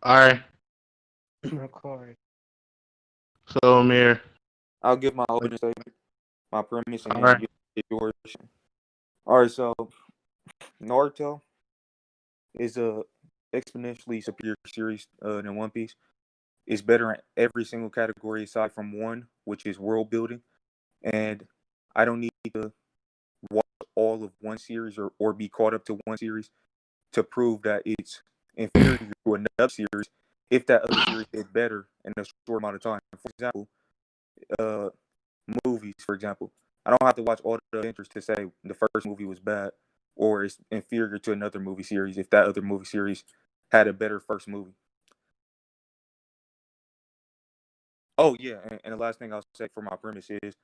All right. Record. So Amir. I'll give my opening statement, my premise, and All then right. you give yours. All right, so Naruto is a exponentially superior series than One Piece. It's better in every single category aside from one, which is world building. And I don't need to watch all of one series or be caught up to one series to prove that it's inferior to another series if that other series is better in a short amount of time. For example, uh, movies, for example. I don't have to watch all the Avengers to say the first movie was bad or it's inferior to another movie series if that other movie series had a better first movie. Oh yeah, and the last thing I'll say for my premise is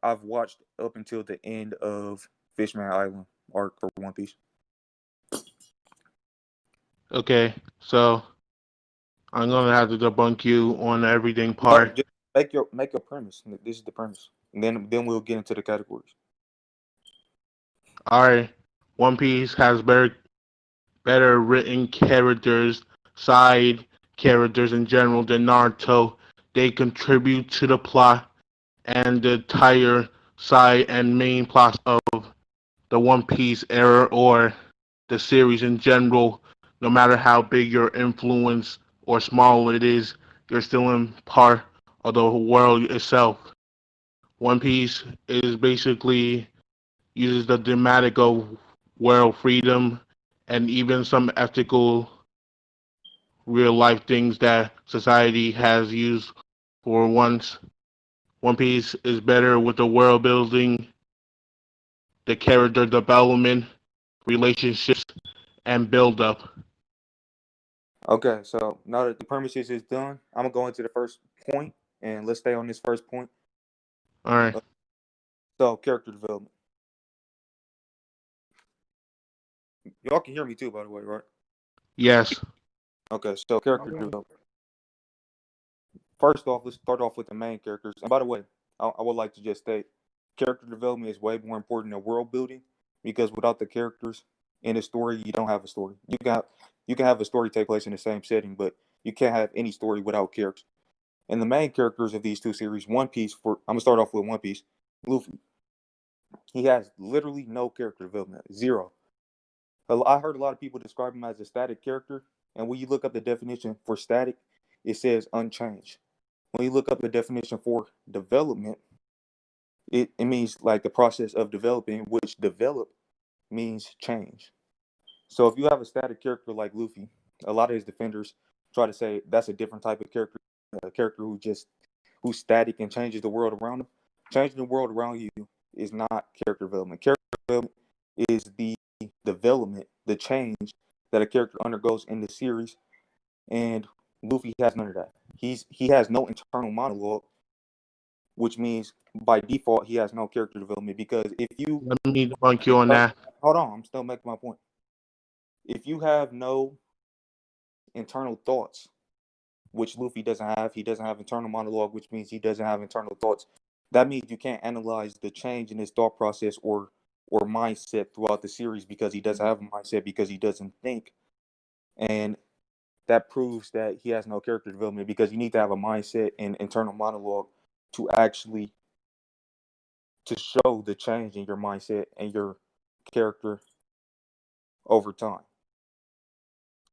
I've watched up until the end of Fishman Island arc for One Piece. Okay. So I'm gonna have to debunk you on the everything No, part. just make your premise. This is the premise. And then we'll get into the categories. All right. One Piece has better written characters, side characters in general than Naruto. They contribute to the plot and the entire side and main plot of the One Piece era or the series in general. No matter how big your influence or small it is, you're still in part of the world itself. One Piece is basically uses the thematic of world freedom and even some ethical real life things that society has used for once. One Piece is better with the world building, the character development, relationships, and build up. Okay, so now that the premises is done, I'm gonna go into the first point, and let's stay on this first point. All right. Uh, So character development. Y'all can hear me too, by the way, right? Yes. Okay, so character Okay. development. First off, let's start off with the main characters. And by the way, I would like to just state character development is way more important than world building because without the characters in a story, you don't have a story. You can have a story take place in the same setting, but you can't have any story without characters. And the main characters of these two series, One Piece, I'm gonna start off with One Piece. Luffy, he has literally no character development, zero. I heard a lot of people describe him as a static character, and when you look up the definition for static, it says unchanged. When you look up the definition for development, it means like the process of developing, which develop means change. So if you have a static character like Luffy, a lot of his defenders try to say that's a different type of character, a character who's static and changes the world around him. Changing the world around you is not character development. Character development is the development, the change that a character undergoes in the series, and Luffy has none of that. He has no internal monologue, which means by default he has no character development because if you Let me debunk you on hold that. on, I'm still making my point. If you have no internal thoughts, which Luffy doesn't have, he doesn't have internal monologue, which means he doesn't have internal thoughts. That means you can't analyze the change in his thought process or mindset throughout the series because he doesn't have a mindset because he doesn't think. And that proves that he has no character development because you need to have a mindset and internal monologue to actually to show the change in your mindset and your character over time,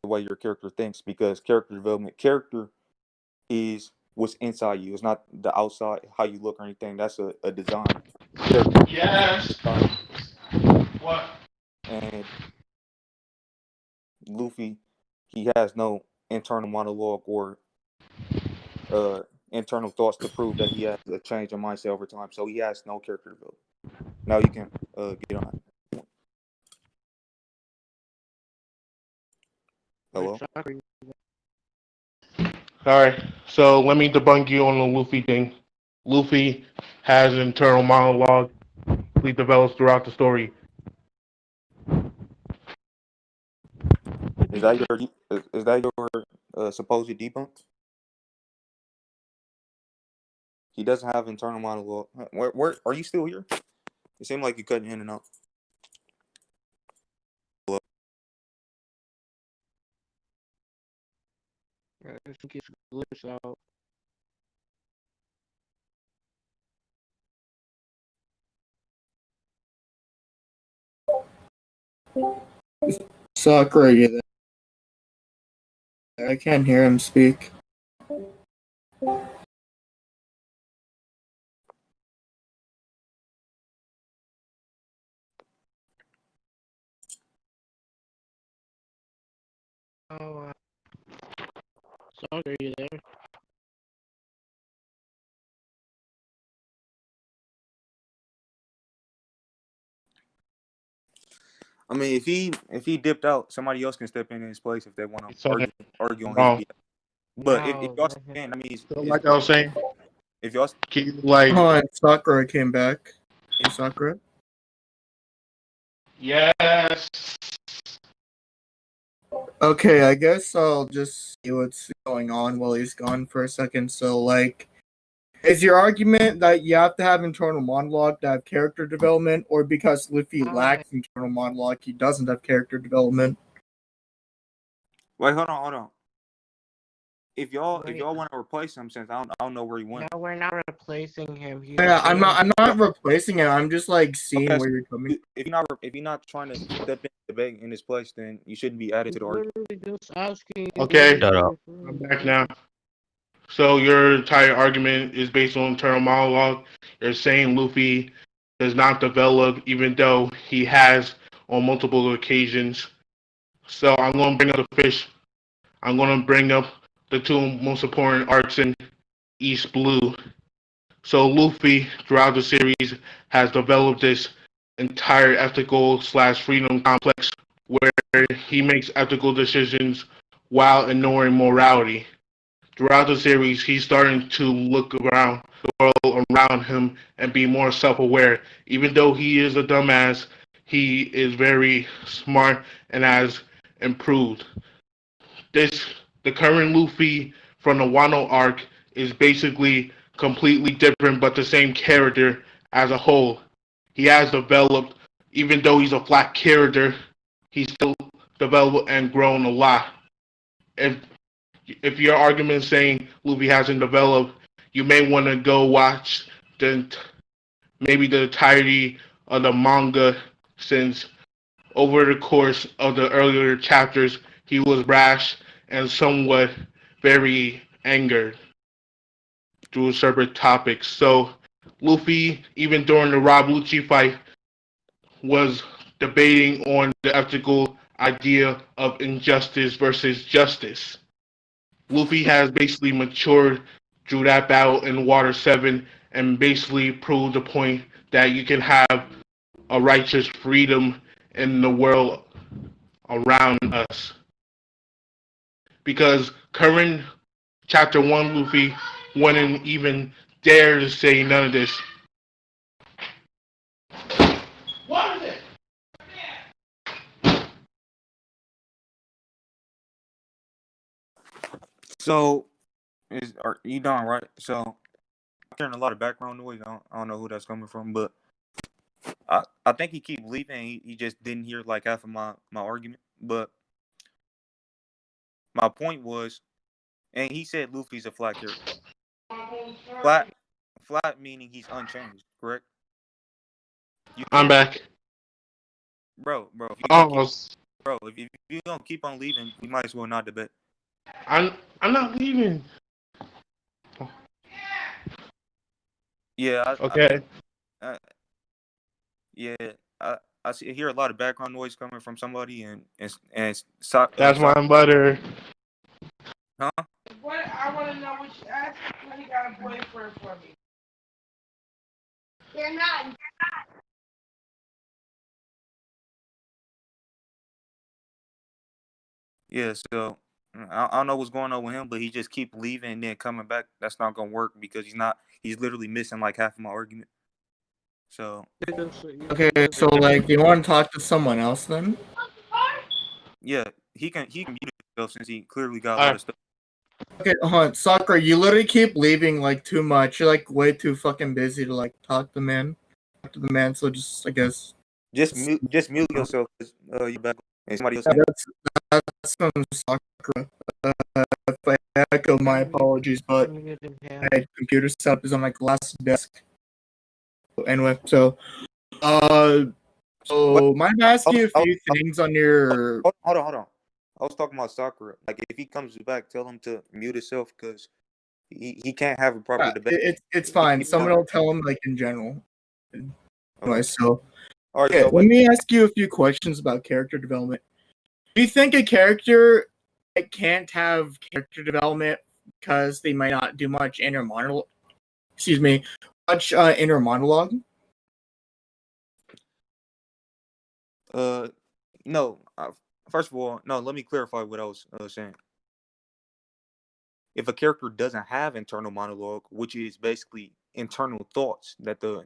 the way your character thinks. Because character development, character is what's inside you. It's not the outside, how you look or anything. That's a design. Character is Yes. inside you. What? And Luffy, he has no internal monologue or uh, internal thoughts to prove that he has a change in mindset over time. So he has no character development. Now you can get on. Which Hello. arc are you? All right. So let me debunk you on the Luffy thing. Luffy has internal monologue. He develops throughout the story. Is that your supposed debunk? He doesn't have internal monologue. Where are you still here? It seemed like you cutting in and out. Hello? I think it's glitched out. Sakura, you there? I can't hear him speak. Oh, sorry, are you there? I mean, if he dipped out, somebody else can step in his place if they want to So, argue on his no. behalf. But if No, y'all let him. can, I mean, So like I was saying, if y'all can you like Oh, and Sakura came back. Hey, Sakura. yes. Okay, I guess I'll just see what's going on while he's gone for a second. So, like, is your argument that you have to have internal monologue to have character development, or because Luffy lacks internal monologue, he doesn't have character development? wait, hold on. If y'all Wait. want to replace him, since I don't know where he went. No, we're not replacing him. He's Yeah, I'm doing- not replacing it. I'm just like seeing Okay, where you're coming. if you're not trying to step in the debate in his place, then you shouldn't be added He's to the argument. literally just asking. Okay. Shut up. I'm back now. So your entire argument is based on internal monologue. You're saying Luffy does not develop, even though he has on multiple occasions. So I'm going to bring up the fish. I'm going to bring up the two most important arcs in East Blue. So Luffy, throughout the series, has developed this entire ethical slash freedom complex where he makes ethical decisions while ignoring morality. Throughout the series, he's starting to look around the world around him and be more self-aware. Even though he is a dumbass, he is very smart and has improved. This the current Luffy from the Wano arc is basically completely different, but the same character as a whole. He has developed, even though he's a flat character, he's still developed and grown a lot. If if your argument is saying Luffy hasn't developed, you may want to go watch the maybe the entirety of the manga, since over the course of the earlier chapters he was rash and somewhat very angered through separate topics. So Luffy, even during the Rob Lucci fight, was debating on the ethical idea of injustice versus justice. Luffy has basically matured through that battle in Water 7 and basically proved the point that you can have a righteous freedom in the world around us. Because current chapter 1 Luffy wouldn't even dare to say none of this. What is it? So, are you done, right? So, I'm hearing a lot of background noise. I don't know who that's coming from, but I think he keep leaving. He just didn't hear like half of my argument. But my point was, and he said Luffy's a flat character. Flat, flat meaning he's unchanged, correct? You I'm can't, back. bro. Almost. If you don't keep on leaving, we might as well not debate. I'm not leaving. Yeah, Okay. Yeah, hear a lot of background noise coming from somebody, and That's my butter. huh? What I want to know what you asked when he got a boyfriend for me. They're not. Yeah, so I don't know what's going on with him, but he just keep leaving and then coming back. That's not gonna work because he's literally missing like half of my argument. So Okay, so like, you want to talk to someone else then? yeah, he can mute himself since he clearly got a All lot right. of stuff. Okay, hold Sakura, you literally keep leaving like too much. You're like way too fucking busy to like talk to the man. So just, I guess, Just mute yourself. You're back, and somebody else. yeah, that's some Sakura. If I Echo, my apologies, but I'm using him. my computer setup is on my glass desk. Anyway, so might I ask you a few things on your? Hold on. I was talking about Sakura. Like, if he comes back, tell him to mute himself because he can't have a proper debate. It's fine. Someone will tell him like in general. Anyway, so all right. yeah, So let me ask you a few questions about character development. Do you think a character can't have character development because they might not do much inner monologue? Excuse me, much inner monologue. No. First of all, no. Let me clarify what I was saying. If a character doesn't have internal monologue, which is basically internal thoughts that the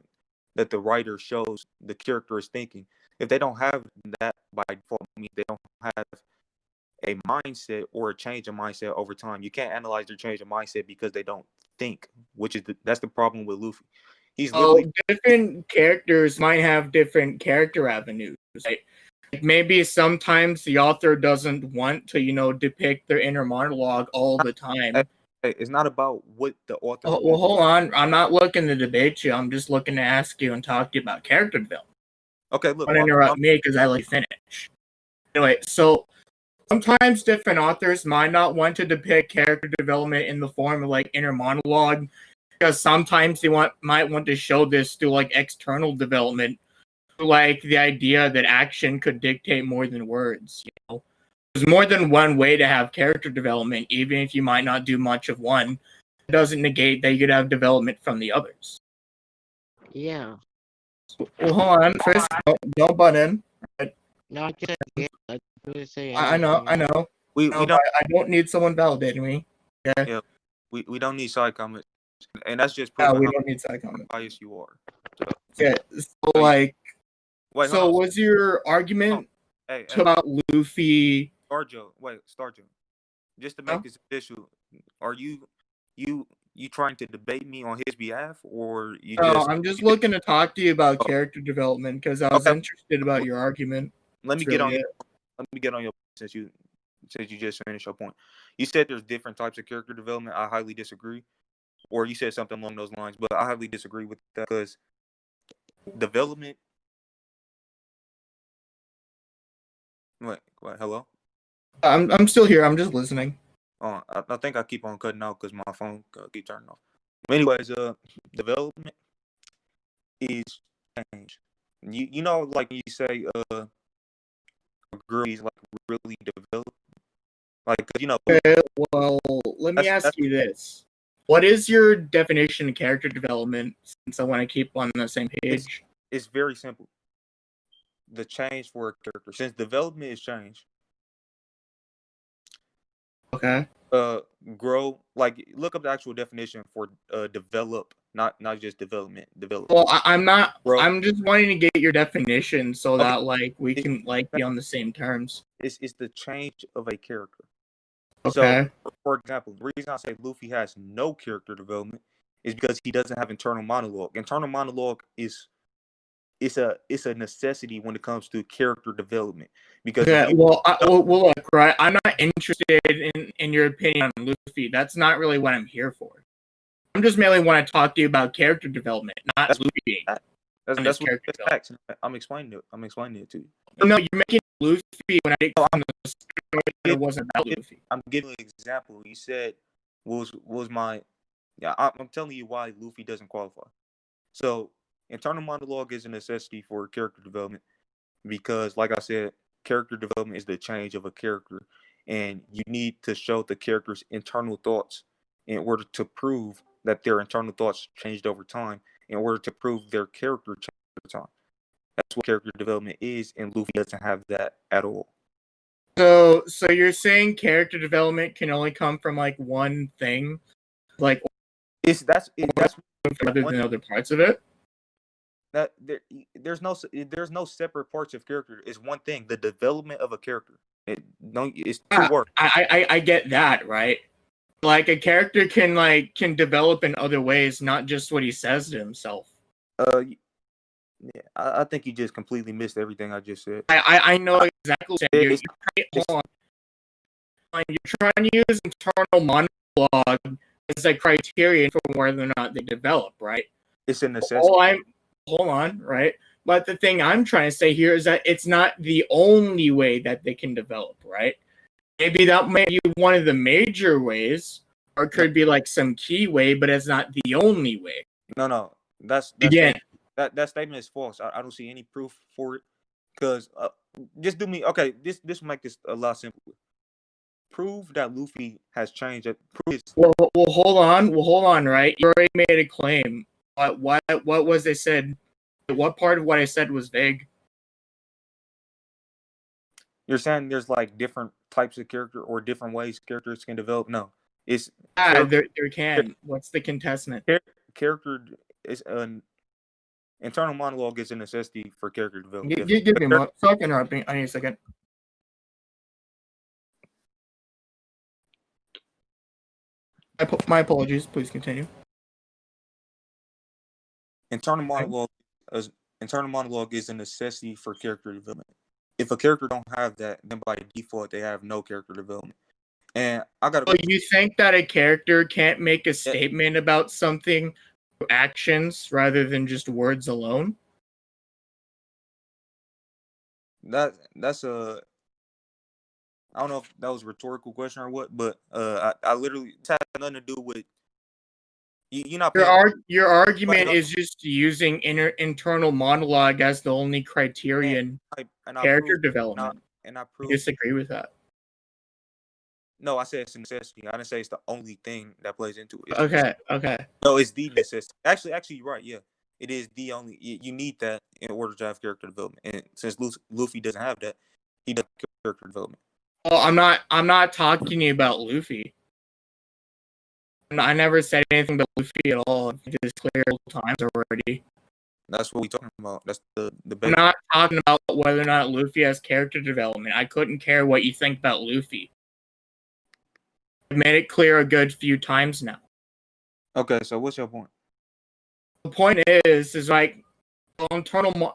writer shows the character is thinking, if they don't have that by default, I mean, they don't have a mindset or a change of mindset over time. You can't analyze their change of mindset because they don't think, which is that's the problem with Luffy. He's literally different characters might have different character avenues. Right? Like maybe sometimes the author doesn't want to, depict their inner monologue all the time. It's not about what the author. Well, hold on. I'm not looking to debate you. I'm just looking to ask you and talk to you about character development. Okay, look. Don't interrupt me because I let you finish. Anyway, so sometimes different authors might not want to depict character development in the form of like inner monologue, because sometimes they might want to show this through like external development, like the idea that action could dictate more than words. There's more than one way to have character development, even if you might not do much of one. It doesn't negate that you could have development from the others. Yeah. Well, hold on. First, don't butt in. No, I just said I didn't say I know. We No, don't. I don't need someone validating me. Okay? Yeah, we don't need side comments, and that's just No, proving we how don't need side comments. biased you are. So, Yeah. So like, wait, so hold on. was your argument Hey, about Luffy? Starjo. Just to make this official, are you trying to debate me on his behalf, or you No, just? I'm just looking to talk to you about Oh. character development because I was Okay. interested about your argument. Let me That's get really on. it. Let me get on your since you just finished your point. You said there's different types of character development. I highly disagree. Or you said something along those lines, but I highly disagree with that because development. What? Hello. I'm still here. I'm just listening. Oh, I think I keep on cutting out because my phone keep turning off. Anyways, development is change. You know, like you say, a girl is like really developed. Like, Okay, well, let me ask you this. What is your definition of character development, since I want to keep on the same page? It's very simple. The change for a character. Since development is change. Okay. Grow. Like, look up the actual definition for develop, not just development. Develop. Well, I'm not. Grow. I'm just wanting to get your definition so Okay. that like we can like be on the same terms. It's the change of a character. Okay. So, for example, the reason I say Luffy has no character development is because he doesn't have internal monologue. Internal monologue is a necessity when it comes to character development. Because well, look, right. I'm not interested in your opinion on Luffy. That's not really what I'm here for. I'm just mainly want to talk to you about character development, not Luffy. That's what facts. I'm explaining it to you. No, you're making Luffy when I did on the story, it wasn't about Luffy. I'm giving you an example. You said was my I'm telling you why Luffy doesn't qualify. So internal monologue is a necessity for character development because, like I said, character development is the change of a character, and you need to show the character's internal thoughts in order to prove that their internal thoughts changed over time, in order to prove their character changed over time. That's what character development is, and Luffy doesn't have that at all. So you're saying character development can only come from like one thing, like That's other than other parts of it. That there's no separate parts of character. It's one thing, the development of a character. It's two words. I get that, right? Like a character can develop in other ways, not just what he says to himself. Yeah, I think you just completely missed everything I just said. I know exactly what you're saying. You're trying to use internal monologue monologue is a criterion for whether or not they develop, right? It's a necessity. Hold on, right? But the thing I'm trying to say here is that it's not the only way that they can develop, right? Maybe that may be one of the major ways, or it could be like some key way, but it's not the only way. No. That statement is false. I don't see any proof for it. Because just do me okay. This will make this a lot simpler. Prove that Luffy has changed. Prove it. Well, hold on, right? You already made a claim. What was it said? What part of what I said was vague? You're saying there's like different types of character or different ways characters can develop. No, it's There can. What's the contestant? Character is an internal monologue is a necessity for character development. Give me a moment. Stop interrupting. I need a second. My apologies. Please continue. Internal monologue is a necessity for character development. If a character don't have that, then by default they have no character development. And I gotta. So you think that a character can't make a statement about something through actions rather than just words alone? That's a. I don't know if that was a rhetorical question or what, but I literally it has nothing to do with you're not. Your argument is just using internal monologue as the only criterion character development. I disagree with that. No, I said it's a necessity. I didn't say it's the only thing that plays into it. Okay. No, it's the necessity. Actually, you're right. Yeah, it is the only. You need that in order to have character development. And since Luffy doesn't have that, he doesn't have character development. Well, I'm not talking to you about Luffy. I never said anything about Luffy at all. It is clear times already. That's what we're talking about. That's the I'm not talking about whether or not Luffy has character development. I couldn't care what you think about Luffy. I've made it clear a good few times now. Okay, so what's your point? The point is like internal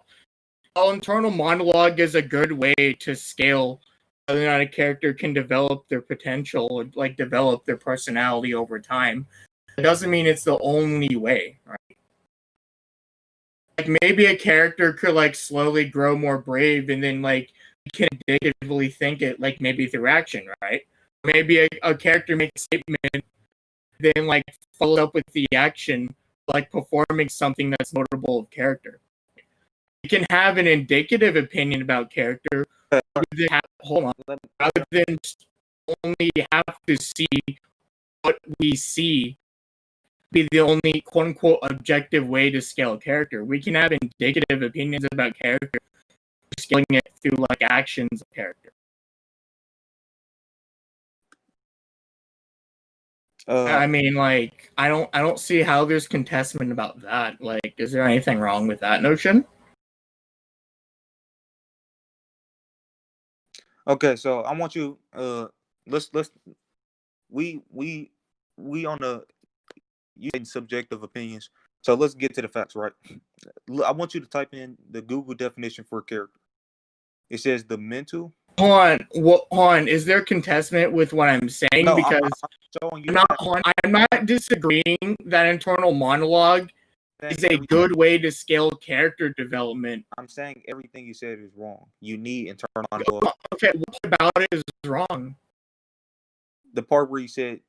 monologue is a good way to scale whether or not a character can develop their potential, like develop their personality over time. It doesn't mean it's the only way, right? Like maybe a character could like slowly grow more brave, and then like you can indicatively think it like maybe through action, right? Maybe a character makes a statement, then like follow up with the action, like performing something that's notable of character. You can have an indicative opinion about character, rather than only have to see what we see be the only quote unquote objective way to scale character. We can have indicative opinions about character, scaling it through like actions of character. I mean, like, I don't see how there's contestment about that. Like, is there anything wrong with that notion? Okay, so I want you let's we on the you saying subjective opinions. So let's get to the facts, right? I want you to type in the Google definition for character. It says the mental. Hold on. Is there contestment with what I'm saying? No, because I'm not disagreeing that internal monologue is a good way to scale character development. I'm saying everything you said is wrong. You need internal monologue. Okay, what about it is wrong? The part where you said,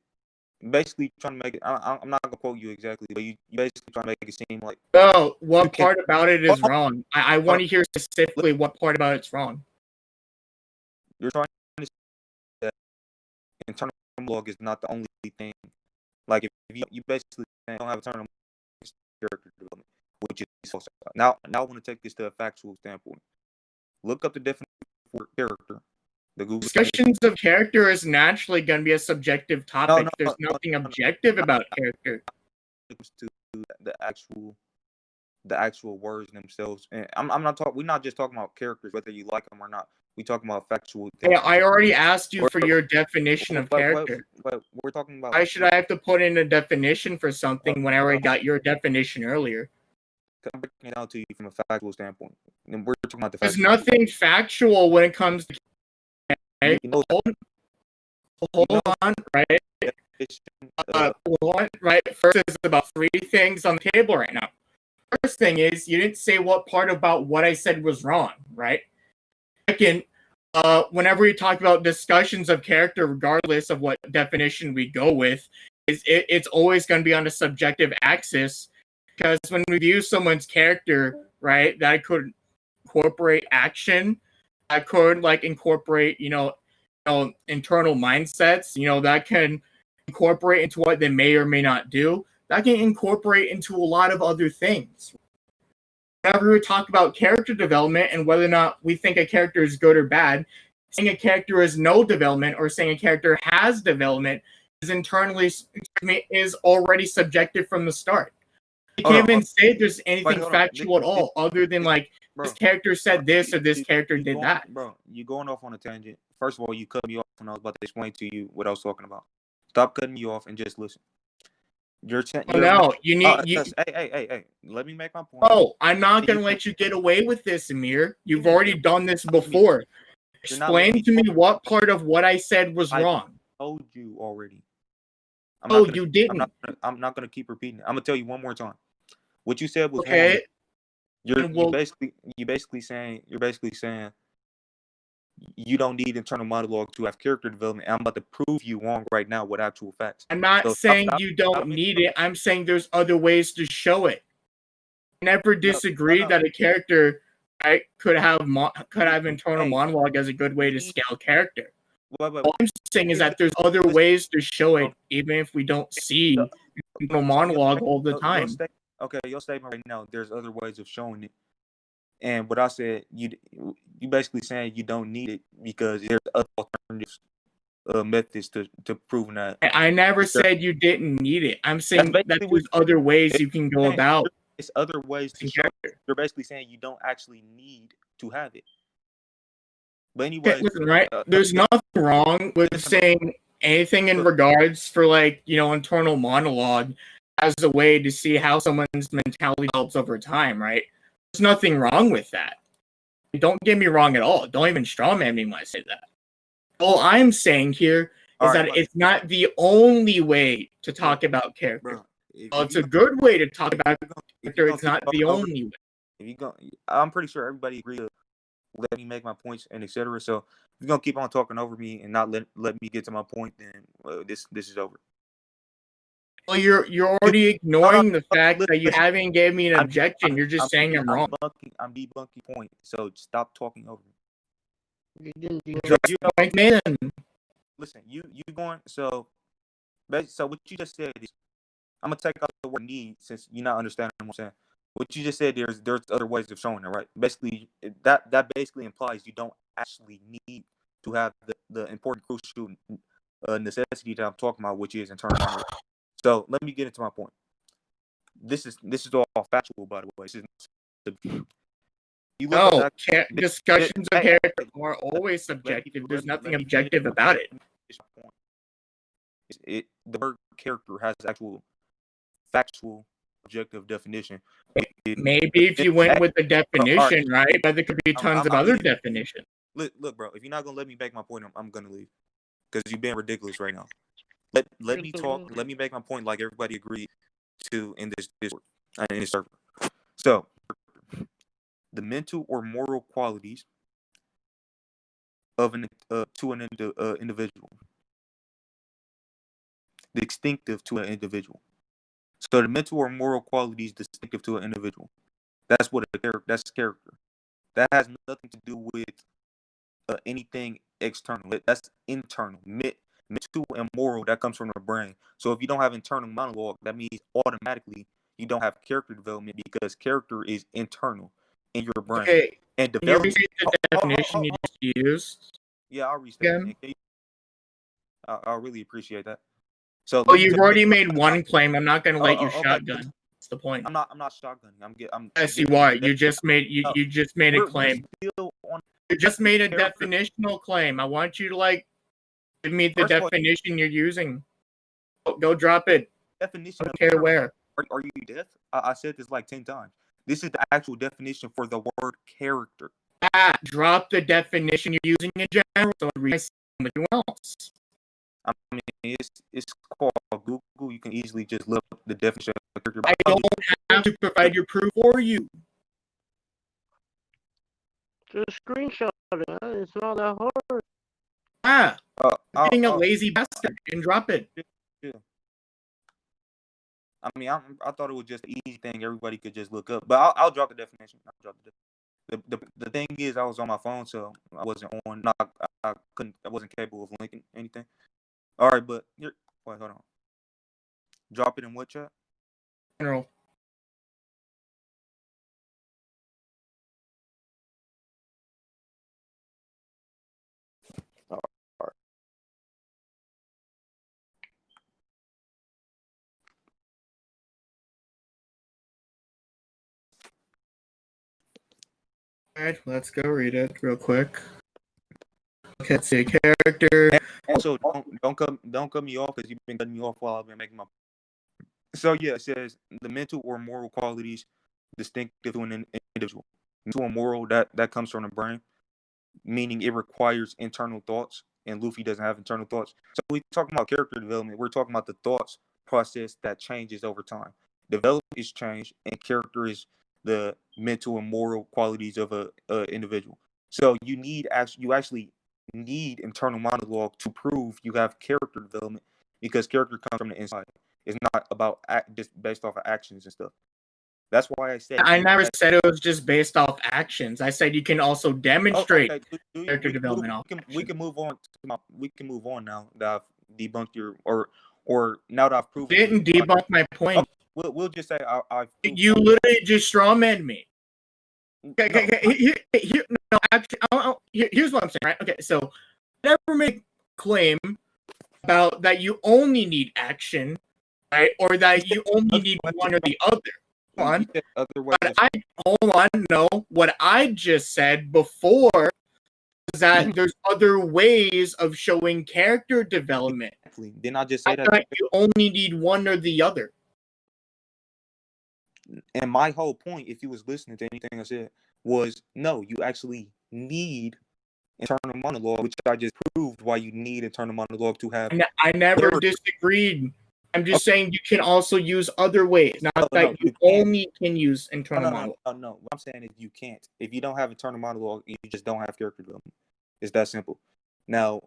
basically trying to make it, I'm not gonna quote you exactly, but you basically trying to make it seem like. No, what part about it is wrong? I want to hear specifically what part about it's wrong. You're trying to say that internal monologue is not the only thing. Like if you basically don't have internal character development, which is false. Now I want to take this to a factual standpoint. Look up the definition for character. The Google discussions of character is naturally going to be a subjective topic. There's nothing objective about character. To the actual words themselves, and I'm not talking. We're not just talking about characters, whether you like them or not. We talking about factual things. Yeah, I already asked you for your definition of character. But we're talking about. Why should I have to put in a definition for something when I already got your definition earlier? I'm breaking it down to you from a factual standpoint, and we're talking about the. There's nothing factual when it comes to. Hold on, right? One, right? First is about 3 things on the table right now. First thing is you didn't say what part about what I said was wrong, right? Second, whenever we talk about discussions of character, regardless of what definition we go with, it's always going to be on a subjective axis, because when we view someone's character, right, that could incorporate action, that could like incorporate, internal mindsets, that can incorporate into what they may or may not do, that can incorporate into a lot of other things. Whenever we talk about character development and whether or not we think a character is good or bad, saying a character has no development or saying a character has development is already subjective from the start. You can't even say there's anything factual at all, other than like this character said this or this character did that. Bro, you're going off on a tangent. First of all, you cut me off when I was about to explain to you what I was talking about. Stop cutting me off and just listen. You need. Hey, let me make my point. Oh, I'm not gonna let you get away with this, Amir. You've already done this before. Explain to me what part of what I said was wrong. I told you already. You didn't. I'm not gonna keep repeating it. I'm gonna tell you one more time. What you said was okay. You're basically saying you don't need internal monologue to have character development. I'm about to prove you wrong right now with actual facts. I'm not saying you don't need it. I'm saying there's other ways to show it. I never disagreed that a character could have internal monologue as a good way to scale character. All I'm saying is that there's other ways to show it, even if we don't see internal monologue all the time. Your statement right now, there's other ways of showing it. And what I said, you basically saying you don't need it because there's other alternatives, methods to proving that. I never said you didn't need it. I'm saying that there's other ways you can go about. It's other ways to show it. You're basically saying you don't actually need to have it. But anyway, listen, right? There's nothing wrong with saying anything in regards for internal monologue as a way to see how someone's mentality develops over time, right? There's nothing wrong with that. Don't get me wrong at all. Don't even strawman me when I say that. All I'm saying here is that it's not the only way to talk about character. It's a good way to talk about character. It's not the only way. I'm pretty sure everybody agrees to let me make my points and etc. So if you're gonna keep on talking over me and not let me get to my point, then this is over. Well, you're already ignoring the fact that you haven't gave me an objection. You're just saying I'm wrong. I'm debunking point. So stop talking over me. Listen, you going so what you just said is I'm gonna take out the word need since you're not understanding what I'm saying. What you just said there's other ways of showing it, right? Basically that basically implies you don't actually need to have the important crucial necessity that I'm talking about, which is internal monologue. So let me get into my point. This is all factual, by the way. This is discussions of character are always subjective. There's nothing objective about it. The word character has actual factual objective definition. Maybe if you went with the definition, right? But there could be tons of other definitions. Look, bro. If you're not gonna let me make my point, I'm gonna leave because you're being ridiculous right now. Let me talk. Let me make my point like everybody agreed to in this Discord and in this server. So, the mental or moral qualities of an individual, distinctive to an individual. So, the mental or moral qualities distinctive to an individual. That's what that's character. That has nothing to do with anything external. That's internal. Mental and moral, that comes from the brain. So if you don't have internal monologue, that means automatically you don't have character development because character is internal in your brain. Okay. And development. Can you restate the definition you just used? Yeah, I'll restate it. I'll really appreciate that. So you've already made one claim. I'm not going to let you shotgun. That's the point. I'm not shotgunning. I see why. You just made a claim. You just made a definitional claim. I want you to give me the definition you're using. Go drop it. Definition. I don't care where. Are you deaf? I said this like 10 times. This is the actual definition for the word character. Drop the definition you're using in general so I read someone else. I mean, it's called Google. You can easily just look up the definition of character. I don't have to provide your proof for you. Just screenshot it. It's not that hard. Ah, being a I'll- lazy bastard and drop it. yeah. I mean, I thought it was just an easy thing everybody could just look up. But I'll drop the definition. I'll drop the thing is, I was on my phone, so I wasn't on. I wasn't capable of linking anything. All right, but here, wait, hold on. Drop it in what chat? General. Alright, let's go read it real quick. Okay, let's see. Character. Also, don't cut me off because you've been cutting me off while I've been making my. So yeah, it says the mental or moral qualities distinctive to an individual. Mental or moral that comes from the brain, meaning it requires internal thoughts, and Luffy doesn't have internal thoughts. So we talking about character development. We're talking about the thoughts process that changes over time. Development is change, and character is the mental and moral qualities of a individual. So you actually need internal monologue to prove you have character development because character comes from the inside. It's not about just based off of actions and stuff. That's why I said I never said it was just based off actions. I said you can also demonstrate character development off we can move on. We can move on now that I've debunked your or now that I've proven. Didn't debunk my point. We'll just say I've. You literally just strawman me. Okay. No, actually, here's what I'm saying, right? Okay, so never make claim about that you only need action, right? Or that you only need one or the other. Hold on. No. What I just said before was that there's other ways of showing character development. Didn't I just say that? You only need one or the other. And my whole point, if you was listening to anything I said, was no, you actually need internal monologue, which I just proved why you need internal monologue to have. I never disagreed. I'm just saying you can also use other ways. Not that you only can use internal monologue. No. What I'm saying is you can't. If you don't have internal monologue, you just don't have character development. It's that simple. Now,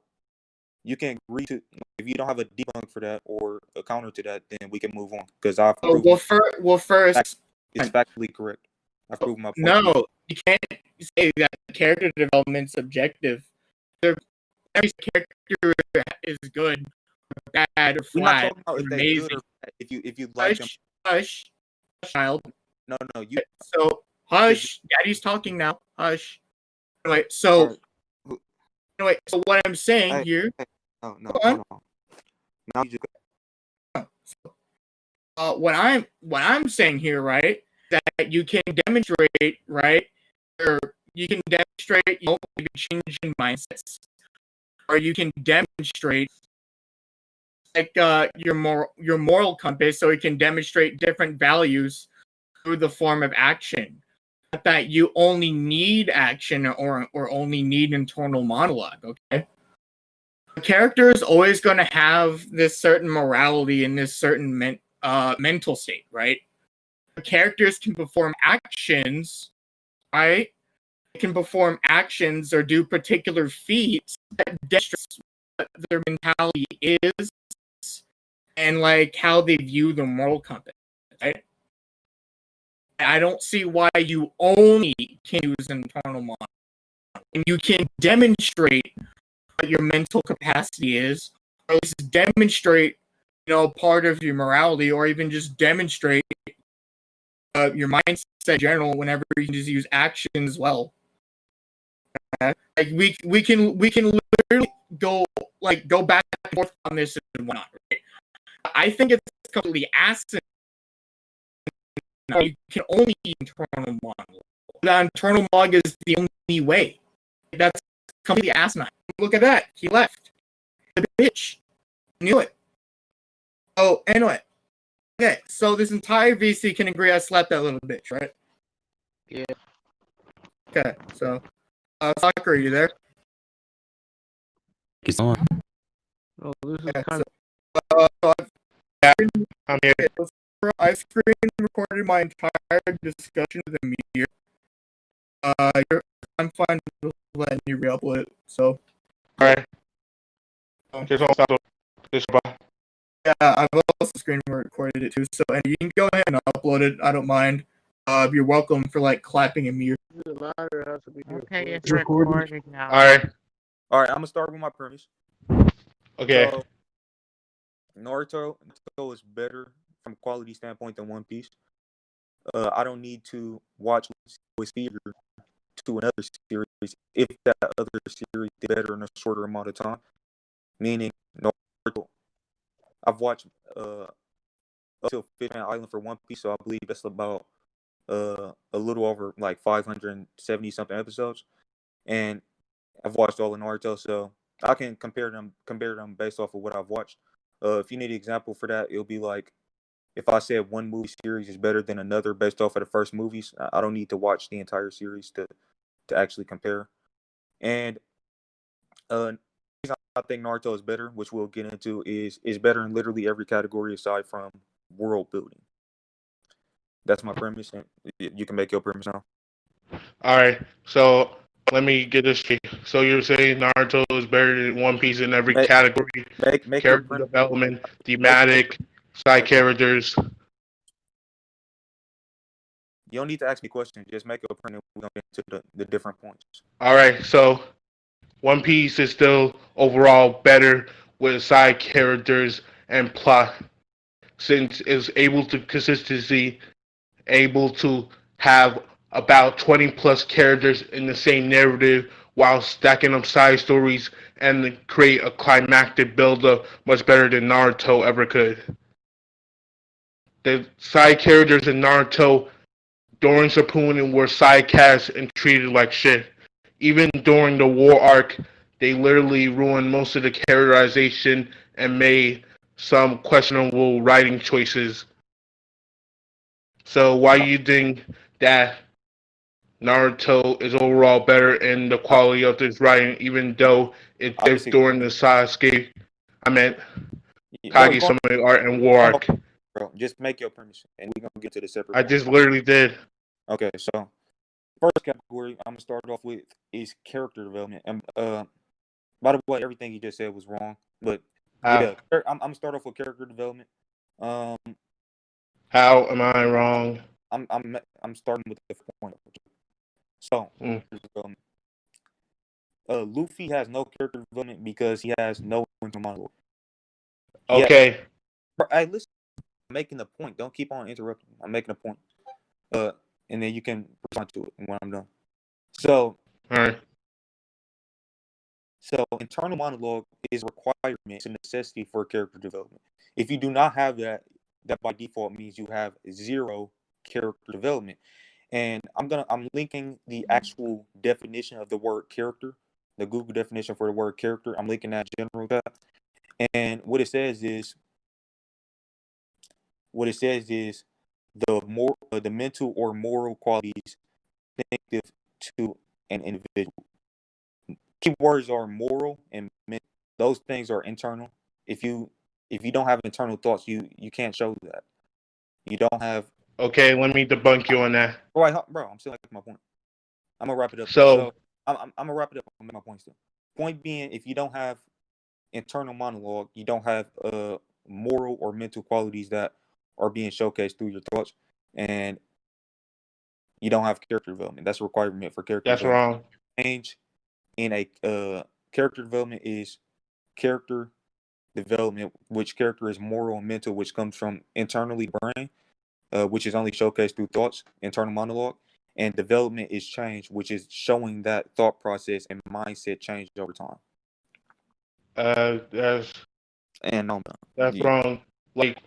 you can agree to if you don't have a debunk for that or a counter to that, then we can move on because I've proved first, it's factually correct. I've proven my point. No, you can't say that character development's subjective. Every character is good, or bad, or flat, or amazing. If you like them. Hush, child. No, you. So hush, Daddy's talking now. Hush. Anyway, so what I'm saying here. No. Hold on. Now you just. What I'm saying here, right, that you can demonstrate, right, or you can demonstrate, maybe changing mindsets, or you can demonstrate like your moral compass, so you can demonstrate different values through the form of action. Not that you only need action or only need internal monologue. Okay. A character is always going to have this certain morality and this certain mental state, right? Characters can perform actions, right? They can perform actions or do particular feats that demonstrate what their mentality is and like how they view the moral compass, right? I don't see why you only can use internal monologue. And you can demonstrate what your mental capacity is, or at least demonstrate, part of your morality, or even just demonstrate your mindset in general. Whenever you can just use action as well. Like we can literally go back and forth on this and whatnot. Right? I think it's completely asinine. You can only use internal monologue. The internal monologue is the only way. That's completely asinine. Look at that. He left. The bitch. Knew it. Oh, anyway. Okay, so this entire VC can agree I slapped that little bitch, right? Yeah. Okay, so Soccer, are you there? It's on. Oh, this is Yeah, kind so I'm here. I've screen recorded my entire discussion with Amir. I'm fine with letting you re-upload it. So Alright. Just don't stop this. yeah, I've also screen recorded it too. So and you can go ahead and upload it. I don't mind. You're welcome for like clapping Amir. of the ladder has to be Okay, recorded. it's recording now. Alright. All right, I'm gonna start with my premise. Okay. So, Naruto is better from a quality standpoint than One Piece. I don't need to watch with fear to another series if that other series did better in a shorter amount of time. Meaning, Naruto, I've watched up till Fishman Island for One Piece, so I believe that's about a little over like 570 something episodes, and I've watched all of Naruto, so I can compare them based off of what I've watched. If you need an example for that, it'll be like if I said one movie series is better than another based off of the first movies. I don't need to watch the entire series to actually compare. And I think Naruto is better, which we'll get into, is better in literally every category aside from world building. That's my premise, and you can make your premise now. Alright. So let me get this straight. So you're saying Naruto is better than One Piece in every Make category? make your Character premise. development, Make, thematic, side okay. characters. You don't need to ask me questions. Just make your premise. We're gonna get into the different points. Alright, so One Piece is still overall better with side characters and plot since it's able to consistency able to have about 20 plus characters in the same narrative while stacking up side stories and create a climactic build up much better than Naruto ever could. The side characters in Naruto during Shippuden were side casts and treated like shit. Even during the war arc, they literally ruined most of the characterization and made some questionable writing choices. So why you think that Naruto is overall better in the I, quality of this writing, even though it I dipped disagree. during the Sasuke, I meant Bro, you're Kage going, Summoning Art and War bro, Arc. bro. Just make your premise, and we're gonna get to the separate I points. just literally did. Okay, so first category I'm gonna start off with is character development. And by the way, everything you just said was wrong, but How, yeah, I'm gonna start off with character development. Um, how am I wrong? I'm starting with the point. So, Mm. development. Luffy has no character development because he has no internal monologue. Yeah, Okay. hey, listen, I'm making a point. Don't keep on interrupting. I'm making a point. And then you can respond to it when I'm done. So, All right. internal monologue is a requirement, it's a necessity for character development. If you do not have that, that by default means you have zero character development. And I'm linking the actual definition of the word character, the Google definition for the word character. I'm linking that general that. And what it says is the mental or moral qualities distinctive to an individual. Keywords are moral and mental. Those things are internal. If you don't have internal thoughts, you can't show that. You don't have. Okay, let me debunk you on that. Bro, I'm still making my point. I'm gonna wrap it up. So, So I'm gonna wrap it up. I'm gonna make my point still. Point being, if you don't have internal monologue, you don't have moral or mental qualities that are being showcased through your thoughts, and you don't have character development. That's a requirement for character that's development. wrong. Change in a character development is character development, which character is moral and mental, which comes from internally brain, which is only showcased through thoughts, internal monologue, and development is change, which is showing that thought process and mindset change over time. That's And that's yeah. wrong. Like, All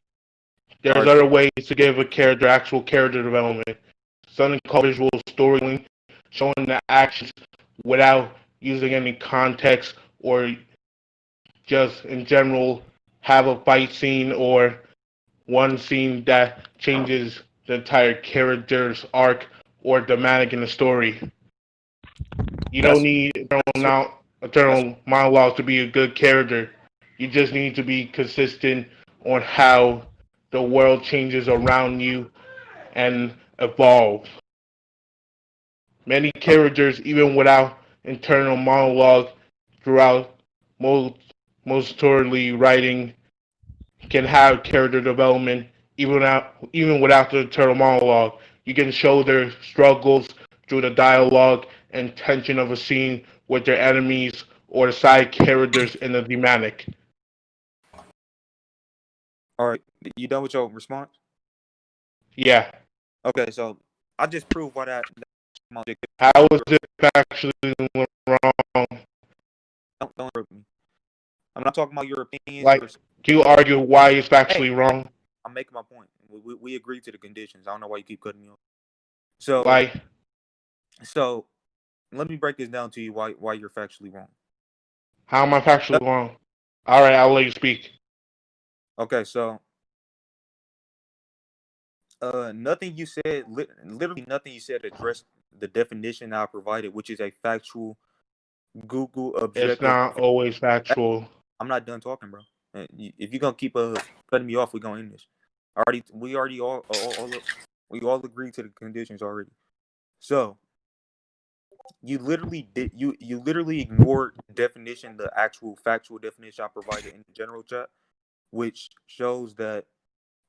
there's right, other ways to give a character actual character development. Something called visual storytelling, showing the actions without using any context or just in general have a fight scene or one scene that changes the entire character's arc or thematic in the story. You don't that's need that's eternal monologue to be a good character. You just need to be consistent on how the world changes around you and evolve. Many characters, even without internal monologue throughout most most thoroughly writing, can have character development even without the internal monologue. You can show their struggles through the dialogue and tension of a scene with their enemies or the side characters in the thematic. All right, you done with your response? Yeah. Okay, so I just proved why that How is it factually wrong? don't interrupt me. I'm not talking about your opinions. Like, can you argue why it's Hey, factually wrong? I'm making my point. We agreed to the conditions. I don't know why you keep cutting me off. So Like, so let me break this down to you why you're factually wrong. how am I factually wrong? All right, I'll let you speak. Okay, so nothing you said, literally nothing you said addressed the definition I provided, which is a factual Google It's objective. not always factual. I'm not done talking, bro. If you're gonna keep cutting me off, we're gonna end this. We already we all agreed to the conditions already. So you literally you literally ignored the definition, the actual factual definition I provided in the general chat, which shows that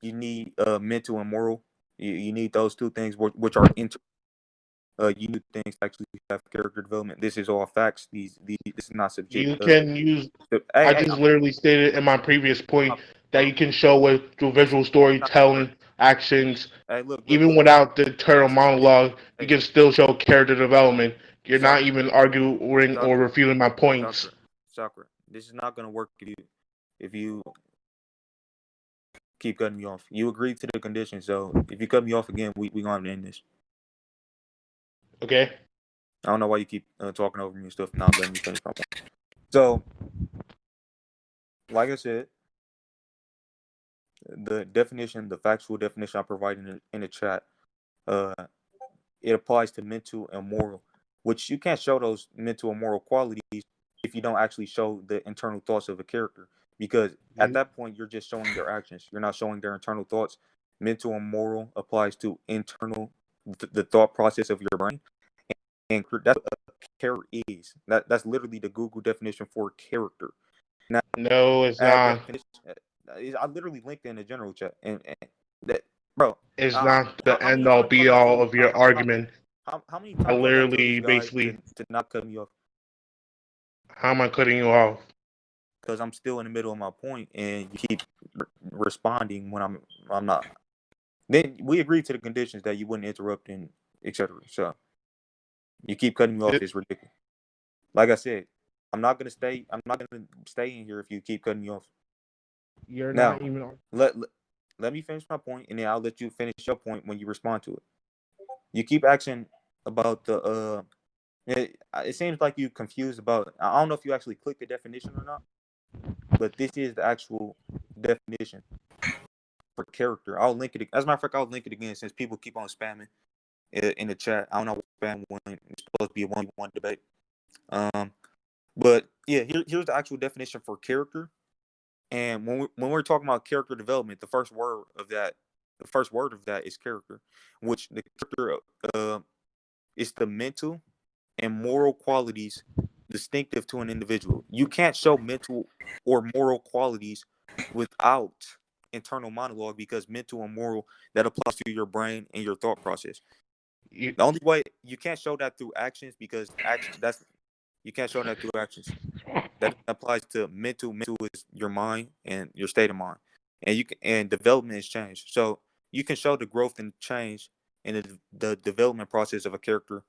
you need mental and moral. You need those two things, which are you need things to actually have character development. This is all facts. This is not You subject. can use. I Hey, just literally stated in my previous point that you can show it through visual storytelling, actions, look, even without the internal monologue. You can still show character development. You're not even arguing or refuting my points. Sakura, this is not gonna work if you keep cutting me off. You agreed to the conditions, so if you cut me off again, we gonna end this. Okay. I don't know why you keep talking over me and stuff, not letting me finish my point. So, like I said, the definition, the factual definition I provided in the chat, it applies to mental and moral, which you can't show those mental and moral qualities if you don't actually show the internal thoughts of a character. Because at that point, you're just showing their actions. You're not showing their internal thoughts. Mental and moral applies to internal, the thought process of your brain. And that's what a character is. That's literally the Google definition for character. Now, No, it's not. I literally linked in the general chat, and that, bro. It's How not the many end all times do I be gotta tell all you? of your argument. How many I times do I gotta tell this literally guy basically. to not cut me off? How am I cutting you off? Because I'm still in the middle of my point, and you keep responding when I'm not. Then we agreed to the conditions that you wouldn't interrupt and etc. So you keep cutting me off. It's ridiculous. Like I said, I'm not gonna stay in here if you keep cutting me off. You're Now, not even. let me finish my point, and then I'll let you finish your point when you respond to it. You keep asking about the it seems like you confused about. I don't know if you actually clicked the definition or not, but this is the actual definition for character. I'll link it. As a matter of fact, I'll link it again since people keep on spamming in the chat. I don't know what spam one. It's supposed to be a 1v1 debate. But yeah, here's the actual definition for character. And when we're talking about character development, the first word of that is character, which the character is the mental and moral qualities distinctive to an individual. You can't show mental or moral qualities without internal monologue, because mental and moral, that applies to your brain and your thought process. The only way you can't show that through actions, because you can't show that through actions. That applies to mental. Mental is your mind and your state of mind, and development is change. So you can show the growth and change in the development process of a character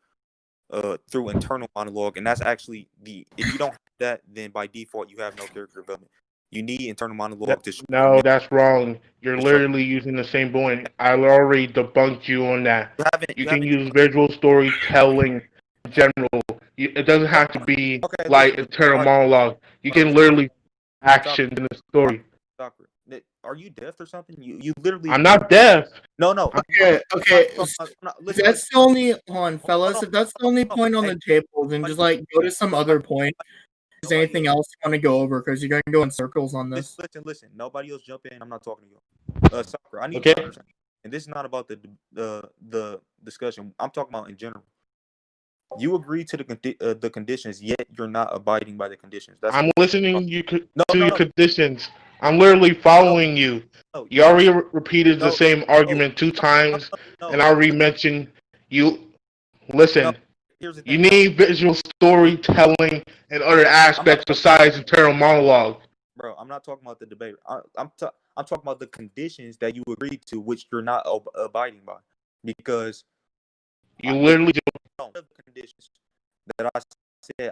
through internal monologue, and that's actually if you don't have that, then by default you have no character development. You need internal monologue to show. No, that's wrong. You're literally using the same point. I already debunked you on that. You can use visual storytelling in general. It doesn't have to be like internal monologue. You can literally action in the story. Are you deaf or something? You literally. I'm not deaf. No. Okay. If that's the only fellas. If that's the only point on the table, then just like go to some other point. Is there anything else you want to go over? Because you're going to go in circles on this. Listen. Nobody else jump in. I'm not talking to you. Soccer. I need Okay. to understand. And this is not about the discussion. I'm talking about in general. You agree to the conditions, yet you're not abiding by the conditions. I'm listening to No. your conditions. I'm literally following you. No, You already repeated the no, same argument 2 times, and I already mentioned you. Listen, here's the you thing. need visual storytelling and other aspects besides internal monologue. Bro, I'm not talking about the debate. I'm talking about the conditions that you agreed to, which you're not abiding by, because You literally the conditions that I said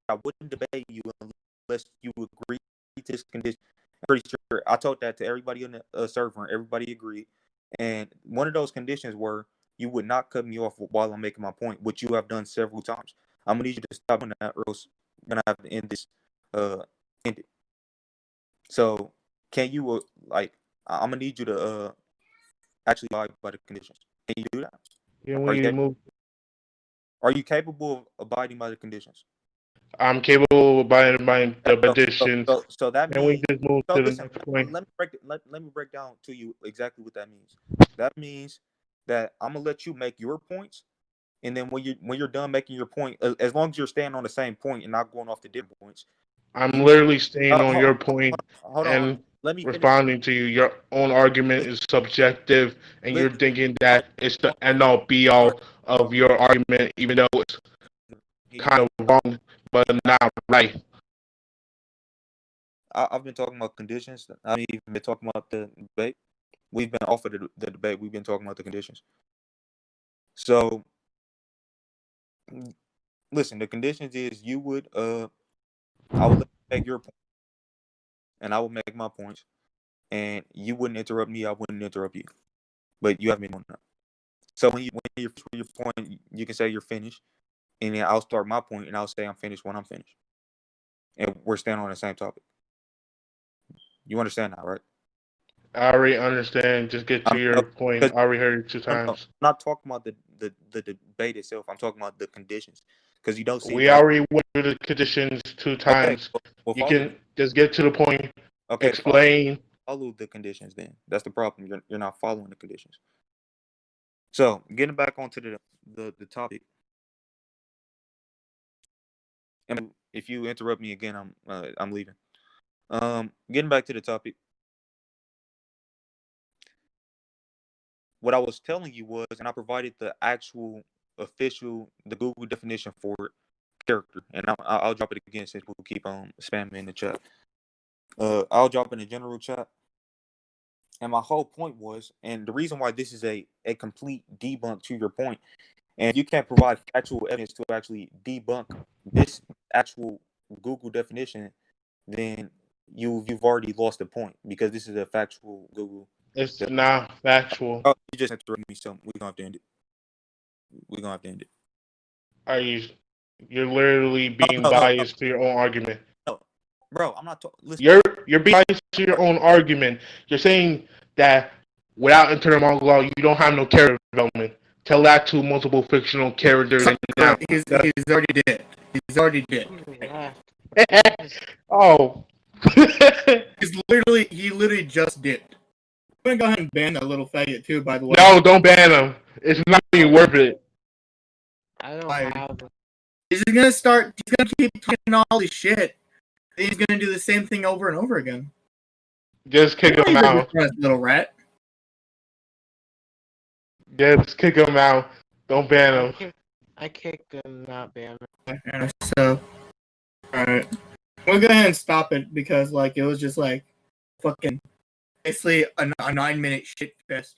I wouldn't debate you unless you agree to this condition. I'm pretty sure I told that to everybody on the server, and everybody agreed. And one of those conditions were you would not cut me off while I'm making my point, which you have done several times. I'm gonna need you to stop doing that, or else I'm gonna have to end this. End it. So, can you I'm gonna need you to actually abide by the conditions. Can you do that? we need to move. Are you capable of abiding by the conditions? I'm capable of abiding by the conditions. So that Can we means. just move So to the listen, next point? let me break down to you exactly what that means. That means that I'm gonna let you make your points, and then when you're done making your point, as long as you're staying on the same point and not going off the different points. I'm literally staying on your point Hold on. and Let me finish. responding to you. Your own argument is subjective, and you're thinking that it's the end-all, be-all of your argument, even though it's kind of wrong, but not right. I've been talking about conditions. I mean, even been talking about the debate. We've been off of the debate. We've been talking about the conditions. So, listen, the conditions is you would I would let you make your point, and I would make my points, and you wouldn't interrupt me. I wouldn't interrupt you, but you haven't been doing that. So when you're finished with your point, you can say you're finished, and then I'll start my point, and I'll say I'm finished when I'm finished, and we're staying on the same topic. You understand that, right? I already understand. Just get to your point. I already heard it 2 times. I'm not talking about the debate itself. I'm talking about the conditions, because you don't see. We already went through the conditions 2 times. Well, you can just get to the point. Okay, explain. Follow the conditions. Then that's the problem. You're not following the conditions. So getting back onto the topic, and if you interrupt me again, I'm leaving. Getting back to the topic. What I was telling you was, and I provided the actual official, the Google definition for it, character, and I'll drop it again since we'll keep on spamming in the chat. I'll drop in the general chat. And my whole point was, and the reason why this is a complete debunk to your point, and you can't provide actual evidence to actually debunk this actual Google definition, then you've already lost the point, because this is a factual Google. It's not factual. Oh, you just interrupted me, so we're gonna have to end it. We're gonna have to end it. Are you? You're literally being biased to your own argument. No, bro, I'm not talking. You're being biased to your own argument. You're saying that without internal monologue, you don't have no character development. Tell that to multiple fictional characters. Now. He's already dead. He's already dead. Oh. He literally just did. I'm gonna go ahead and ban that little faggot too, by the way. No, don't ban him. It's not even worth it. I don't have. He's gonna keep talking all this shit. He's gonna do the same thing over and over again. Just kick him out. Little rat. Just kick him out. Don't ban him. I kicked him, not ban him. Yeah, so, alright. We'll go ahead and stop it, because, like, it was just, like, fucking, basically a 9-minute shit fest.